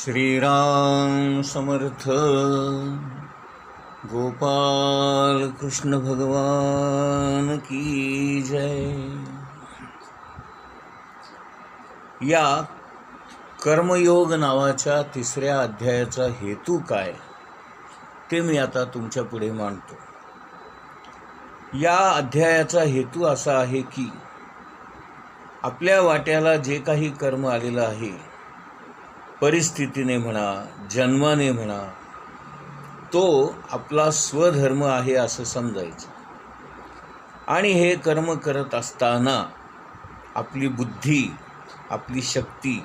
श्रीराम समर्थ. गोपाल कृष्ण भगवान की जय. या कर्मयोग नावाच्या तिसऱ्या अध्यायाचा हेतू काय ते मी आता तुमच्या पुढे मांडतो. या अध्यायाचा हेतू असा आहे की आपल्या वाट्याला जे काही कर्म आलेलं आहे, परिस्थितीने म्हणा, जन्माने म्हणा, तो आपला स्वधर्म आहे असं समजायचं. आणि हे कर्म करत असताना आपली बुद्धी, आपली शक्ती,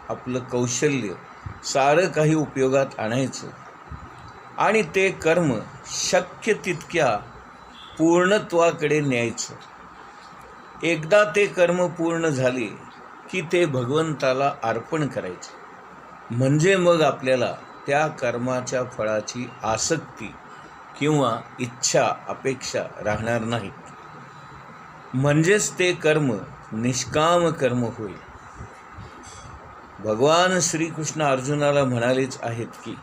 आपलं कौशल्य सारं काही उपयोगात आणायचं आणि ते कर्म शक्य तितक्या पूर्णत्वाकडे न्यायचं. एकदा ते कर्म पूर्ण झाले की ते भगवंताला अर्पण करायचे. म्हणजे मग आपल्याला त्या कर्माच्या फळाची आसक्ती किंवा इच्छा, अपेक्षा राहणार नाहीत. म्हणजेच ते कर्म निष्काम कर्म होईल. भगवान श्रीकृष्ण अर्जुनाला म्हणालेच आहेत की,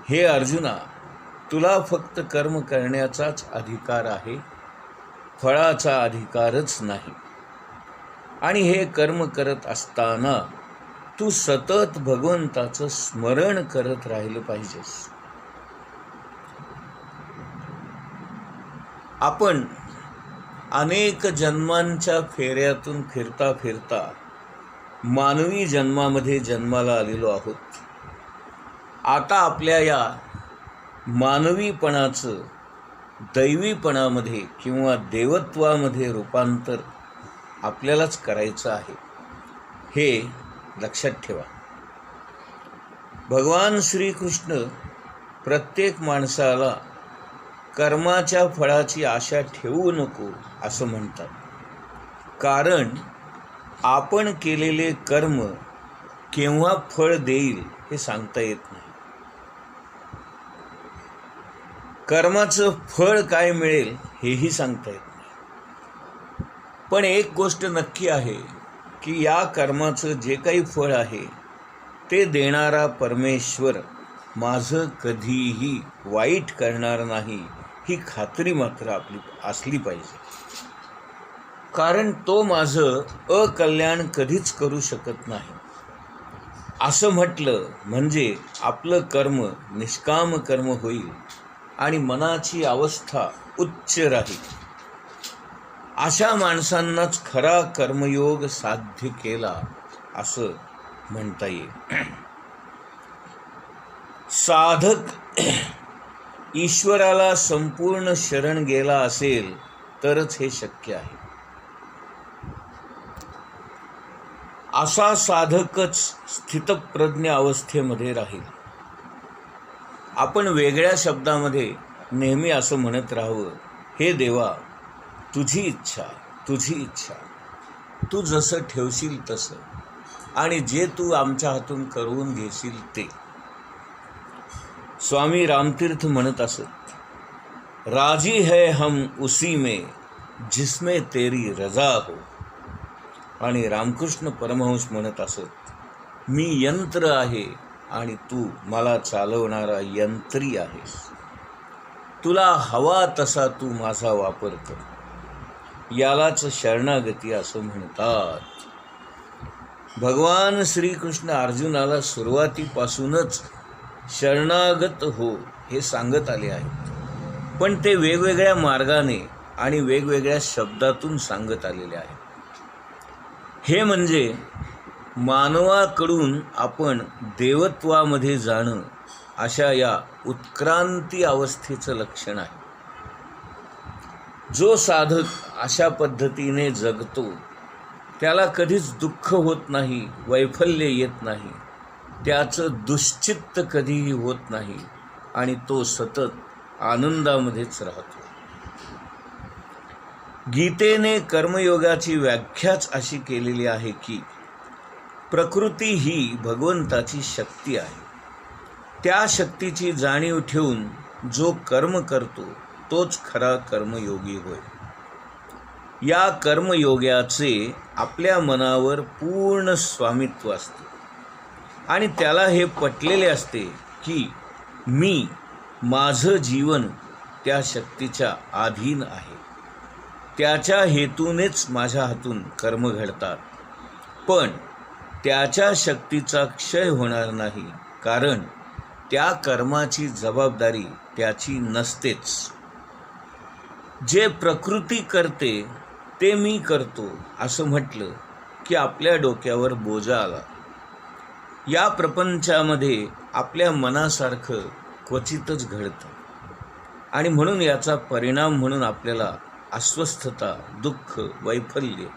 हे अर्जुना, तुला फक्त कर्म करण्याचाच अधिकार आहे, फळाचा अधिकारच नाही. आणि हे कर्म करत असताना तू सतत भगवंताचं स्मरण करत राहिलं पाहिजेस. आपण अनेक जन्मांच्या फेऱ्यातून फिरता फिरता मानवी जन्मामध्ये जन्माला आलेलो आहोत. आता आपल्या या मानवीपणाचं दैवीपणामध्ये किंवा देवत्वामध्ये रूपांतर आपल्यालाच करायचं आहे, हे लक्षात ठेवा. भगवान श्रीकृष्ण प्रत्येक माणसाला कर्माच्या फळाची आशा ठेवू नको असं म्हणतात. कारण आपण केलेले कर्म केव्हा फळ देईल हे सांगता येत नाही. कर्माचं फळ काय मिळेल हेही सांगता येत नाही. पण एक गोष्ट नक्की आहे की या कर्माचं जे काही फळ आहे ते देणारा परमेश्वर माझं कधीही वाईट करणार नाही, ही खात्री मात्र आपली असली पाहिजे. कारण तो माझं अकल्याण कधीच करू शकत नाही. असं म्हटलं म्हणजे आपलं कर्म निष्काम कर्म होईल आणि मनाची अवस्था उच्च राहील. अशा माणसांनाच खरा कर्मयोग साध्य केला असं म्हणता येईल. साधक ईश्वराला संपूर्ण शरण गेला असेल तरच हे शक्य आहे. असा साधकच स्थितप्रज्ञ अवस्थेमध्ये राहील. आपण वेगळ्या शब्दामध्ये नेहमी असं म्हणत राहावं, हे देवा, तुझी इच्छा, तुझी इच्छा, तू जसं ठेवशील तसं, आणि जे तू आमच्या हातून करून घेशील ते. स्वामी रामतीर्थ म्हणत असत, राजी है हम उसी में जिसमें तेरी रजा हो. आणि रामकृष्ण परमहंस म्हणत असत, मी यंत्र आहे आणि तू मला चालवणारा यंत्री आहेस. तुला हवा तसा तू माझा वापर कर. यालाच शरणागती असं म्हणतात. भगवान श्रीकृष्ण अर्जुनाला सुरुवातीपासूनच शरणागत हो हे सांगत आले आहेत. पण ते वेगवेगळ्या मार्गाने आणि वेगवेगळ्या शब्दातून सांगत आलेले आहेत. हे म्हणजे मानवाकडून आपण देवत्वामध्ये जाणं अशा या उत्क्रांती अवस्थेचं लक्षण आहे. जो साधक अशा पद्धतीने जगतो त्याला कधीच दुःख होत नाही, वैफल्य येत नाही, त्याचं दुश्चित्त कधीही होत नाही आणि तो सतत आनंदामध्येच राहतो. गीतेने कर्मयोगाची व्याख्याच अशी केलेली आहे की प्रकृती ही भगवंताची शक्ती आहे. त्या शक्तीची जाणीव ठेवून जो कर्म करतो तोच खरा कर्मयोगी होय. या कर्मयोगाचे आपल्या मनावर पूर्ण स्वामित्व असते. आणि त्याला हे पटलेले असते की माझं जीवन त्या शक्तीच्या अधीन आहे, त्याच्या हेतूनेच माझ्या हातून कर्म घडतात, पण त्याच्या शक्तीचा क्षय होणार नाही, कारण त्या कर्माची जबाबदारी त्याची नसतेच. जे प्रकृती करते ते मी करतो असं म्हटलं की आपल्या डोक्यावर बोजा आला. या प्रपंचामध्ये आपल्या मनासारखं क्वचितच घडतं आणि म्हणून याचा परिणाम म्हणून आपल्याला अस्वस्थता, दुःख, वैफल्य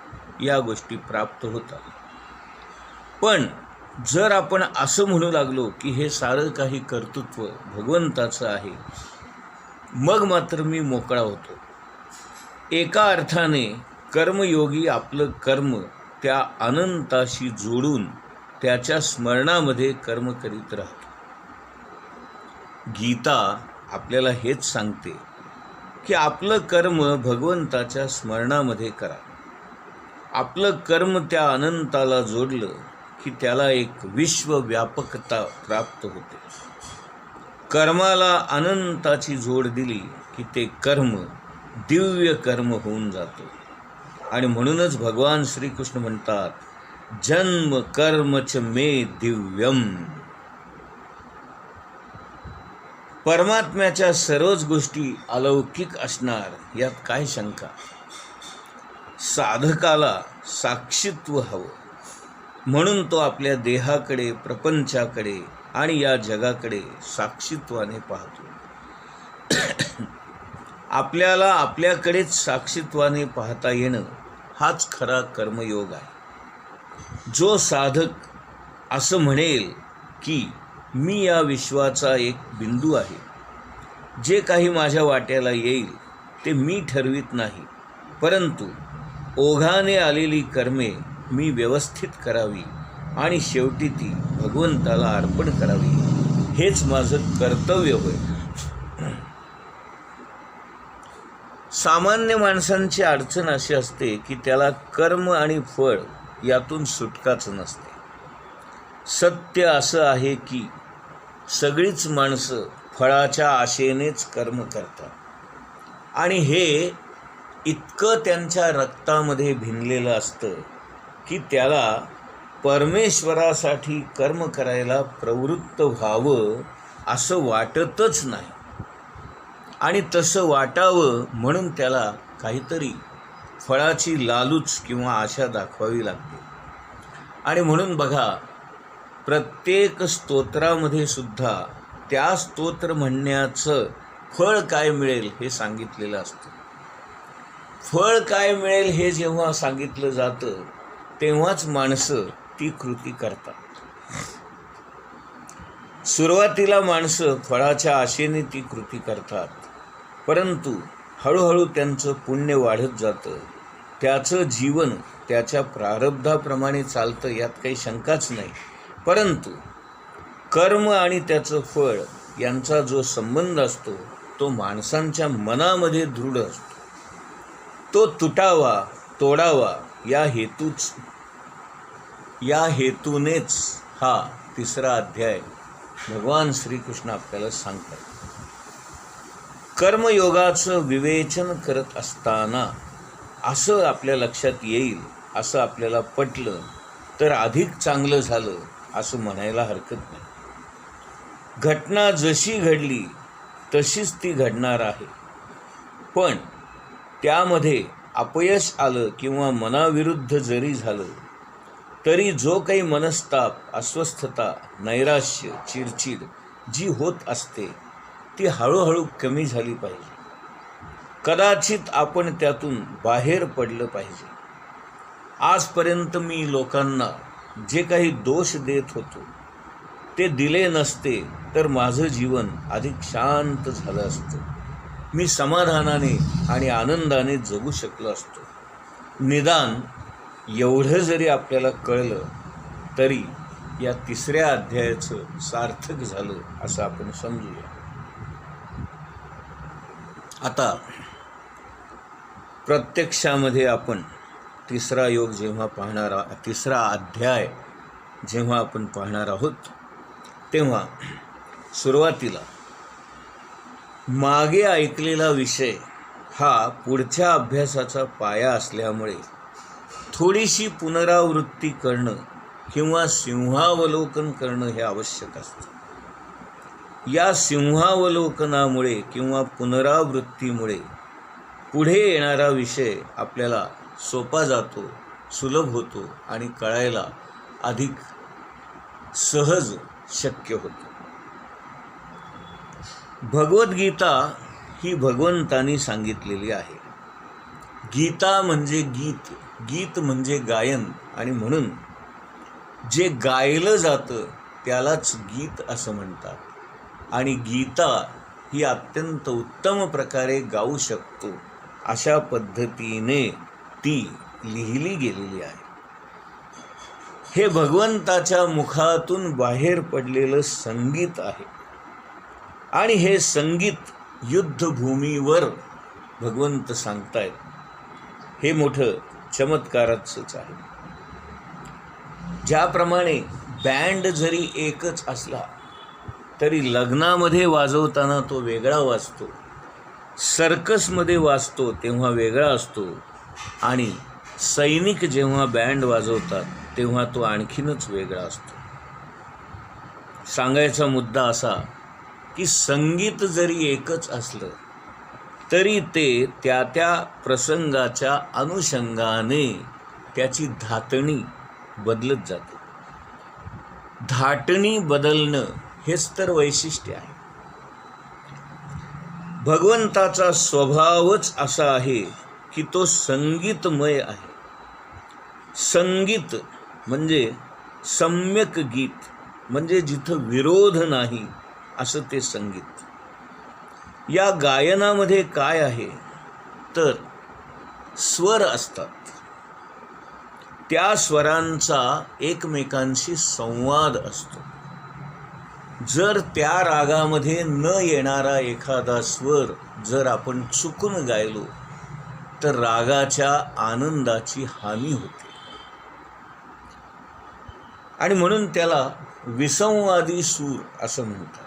या गोष्टी प्राप्त होतात. पण जर आपण असं म्हणू लागलो की हे सारं काही कर्तृत्व भगवंताचं आहे, मग मात्र मी मोकळा होतो. एका अर्थाने कर्मयोगी आपलं कर्म त्या अनंताशी जोडून त्याच्या स्मरणामध्ये कर्म करीत राहतो. गीता आपल्याला हेच सांगते की आपलं कर्म भगवंताच्या स्मरणामध्ये करा. आपलं कर्म त्या अनंताला जोडलं की त्याला एक विश्वव्यापकता प्राप्त होते. कर्माला अनंताची जोड दिली की ते कर्म दिव्य कर्म होऊन जातो. आणि म्हणूनच भगवान श्रीकृष्ण म्हणतात, जन्म कर्मच मे दिव्यम. परमात्म्याच्या सर्वच गोष्टी अलौकिक असणार यात काय शंका. साधकाला साक्षीत्व हवं, म्हणून तो आपल्या देहाकडे, प्रपंचाकडे आणि या जगाकडे साक्षीत्वाने पाहतो. आपल्याला आपल्याकडेच साक्षीत्वाने पाहता येणं हाच खरा कर्मयोग आहे. जो साधक असं म्हणेल की मी या विश्वाचा एक बिंदू आहे, जे काही माझ्या वाट्याला येईल ते मी ठरवित नाही, परंतु ओघाने आलेली कर्मे मी व्यवस्थित करावी आणि शेवटी ती भगवंताला अर्पण करावी, हेच माझं कर्तव्य होय. सामान्य माणसांची अडचण अशी असते की त्याला कर्म आणि फळ यातून सुटकाच नसते. सत्य असं आहे की सगळीच माणसं फळाच्या आशेनेच कर्म करतात आणि हे इतकं त्यांच्या रक्तामध्ये भिनलेलं असतं की त्याला परमेश्वरासाठी कर्म करायला प्रवृत्त व्हावं असं वाटतच नाही. आणि तसं वाटावं म्हणून त्याला काहीतरी फळाची लालूच किंवा आशा दाखवावी लागते. आणि म्हणून बघा, प्रत्येक स्तोत्रामध्ये सुद्धा त्या स्तोत्र म्हणण्याचं फळ काय मिळेल हे सांगितलेलं असतं. फळ काय मिळेल हे जेव्हा सांगितलं जातं तेव्हाच माणसं ती कृती करतात. सुरुवातीला माणसं फळाच्या आशेने ती कृती करतात, परंतु हळूहळू त्यांचं पुण्य वाढत जातं. त्याचं जीवन त्याच्या प्रारब्धाप्रमाणे चालतं, यात काही शंकाच नाही. परंतु कर्म आणि त्याचं फळ यांचा जो संबंध असतो तो माणसांच्या मनामध्ये दृढ असतो. तो तुटावा, तोडावा या हेतूनेच हा 3रा अध्याय भगवान श्रीकृष्ण आपल्याला सांगतात. कर्मयोगाचं विवेचन करत असताना असं आपल्या लक्षात येईल, असं आपल्याला पटलं तर अधिक चांगलं झालं असं म्हणायला हरकत नाही. घटना जशी घडली तशीच ती घडणार आहे, पण त्यामध्ये अपयश आलं किंवा मनाविरुद्ध जरी झालं तरी जो काही मनस्ताप, अस्वस्थता, नैराश्य, चिडचिड जी होत असते ती हळूहळू कमी झाली पाहिजे. कदाचित आपण त्यातून बाहेर पडलं पाहिजे. आजपर्यंत मी लोकांना जे काही दोष देत होतो ते दिले नसते तर माझं जीवन अधिक शांत झालं असतं. मी समाधानाने आणि आनंदाने जगू शकलो असतो. निदान एवढं जरी आपल्याला कळलं तरी या 3ऱ्या अध्यायाचं सार्थक झालं असं आपण समजूया. आता प्रत्यक्षामध्ये आपण 3रा योग जेव्हा पाहणार, 3रा अध्याय जेव्हा आपण पाहणार आहोत तेव्हा सुरुवातीला मागे ऐकलेला विषय हा पुढच्या अभ्यासाचा पाया असल्यामुळे थोडीशी पुनरावृत्ती करणं किंवा सिंहावलोकन करणं हे आवश्यक असतं. या सिंहावलोकनामुळे किंवा पुनरावृत्तीमुळे पुढे येणारा विषय आपल्याला सोपा जातो, सुलभ होतो आणि कळायला अधिक सहज शक्य होतं. भगवद्गीता ही भगवंतानी सांगितलेली आहे. गीता म्हणजे गीत, गीत म्हणजे गायन, आणि म्हणून जे गायलं जातं त्यालाच गीत असं म्हणतात. आणि गीता ही अत्यंत उत्तम प्रकारे गाऊ शकतो अशा पद्धतीने ती लिहिली गेलेली आहे. हे भगवंताच्या मुखातून बाहेर पडलेलं संगीत आहे आणि हे संगीत युद्धभूमीवर भगवंत सांगतायत. हे मोठं चमत्कारच आहे. ज्याप्रमाणे बँड जरी एकच असला तरी लग्नामध्ये वाजवताना तो वेगळा वाजतो, सर्कसमध्ये वाजतो तेव्हा वेगळा असतो, आणि सैनिक जेव्हा बँड वाजवतात तेव्हा तो आणखीनच वेगळा असतो. सांगायचा मुद्दा असा की संगीत जरी एकच असलं तरी ते त्या त्या प्रसंगाच्या अनुषंगाने त्याची धाटणी बदलत जाते. धाटणी बदलणं हेच तर वैशिष्ट्य आहे. भगवंताचा स्वभावच असा आहे की तो संगीतमय आहे. संगीत म्हणजे सम्यक गीत, म्हणजे जिथं विरोध नाही असं ते संगीत. या गायनामध्ये काय आहे तर स्वर असतात. त्या स्वरांचा एकमेकांशी संवाद असतो. जर त्या रागामध्ये न येणारा एखादा स्वर जर आपण चुकून गायलो तर रागाच्या आनंदाची हानी होते. आणि म्हणून त्याला विसंवादी सूर असं म्हणतात.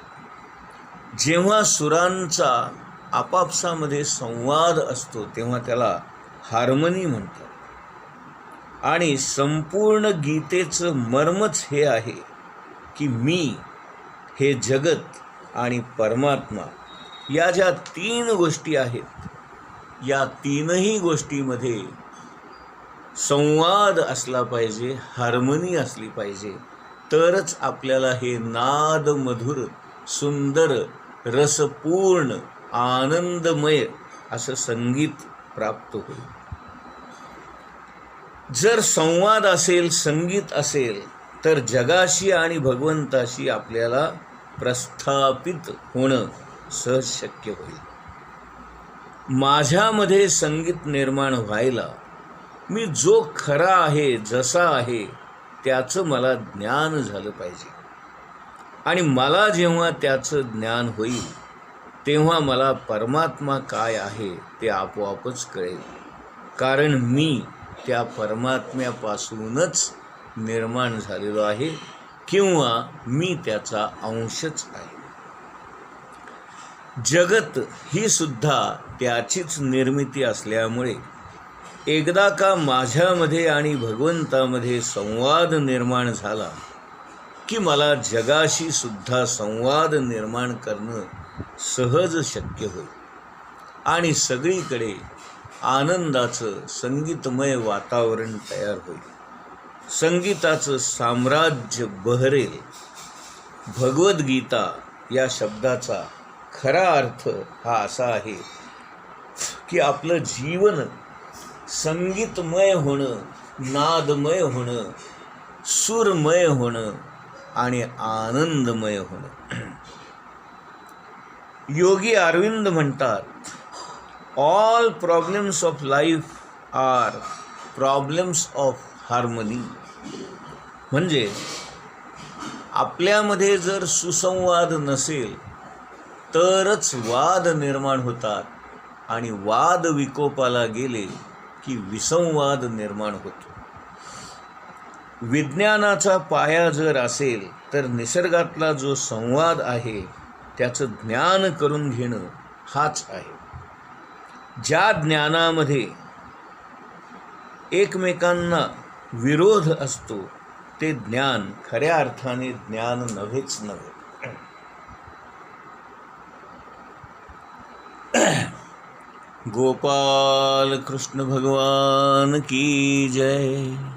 जेव्हा सुरांचा आपापसामध्ये संवाद असतो तेव्हा त्याला हार्मनी म्हणतात. आणि संपूर्ण गीतेचं मर्मच हे आहे की मी, हे जगत आणि परमात्मा या ज्या तीन गोष्टी आहेत, या तीनही गोष्टीमध्ये संवाद असला पाहिजे, हार्मनी असली पाहिजे, तरच आपल्याला हे नाद मधुर, सुंदर, रसपूर्ण, आनंदमय असं संगीत प्राप्त होईल. जर संवाद असेल, संगीत असेल, तर जगाशी आणि भगवंताशी आपल्याला प्रस्थापित होणं सहज शक्य होईल. माझ्यामध्ये संगीत निर्माण व्हायला मी जो खरा आहे, जसा आहे, त्याचं मला ज्ञान झालं पाहिजे. आणि मला जेव्हा त्याचं ज्ञान होईल तेव्हा मला परमात्मा काय आहे ते आपोआपच कळेल. कारण मी त्या परमात्म्यापासूनच निर्माण झालेलो आहे किंवा मी त्याचा अंशच आहे. जगत ही सुद्धा त्याचीच निर्मिती असल्यामुळे एकदा का माझ्यामध्ये आणि भगवंतामध्ये संवाद निर्माण झाला की मला जगाशी सुद्धा संवाद निर्माण करणं सहज शक्य होईल. आणि सगळीकडे आनंदाचं संगीतमय वातावरण तयार होईल. संगीताचं साम्राज्य बहरेल. भगवद्गीता या शब्दाचा खरा अर्थ हा असा आहे की आपलं जीवन संगीतमय होणं, नादमय होणं, सुरमय होणं आणि आनंदमय होणं. योगी अरविंद म्हणतात, all problems of life are problems of harmony. म्हणजे आपल्यामध्ये जर सुसंवाद नसेल तरच वाद निर्माण होतात, आणि वाद विकोपाला गेले की विसंवाद निर्माण होतो. विज्ञानाचा पाया जर असेल तर निसर्गातला जो संवाद आहे त्याचं ज्ञान करून घेणं हाच आहे. ज्या ज्ञानामध्ये एकमेकांना विरोध असतो ते ज्ञान खऱ्या अर्थाने ज्ञान नव्हेच नव्हे. गोपाल कृष्ण भगवान की जय.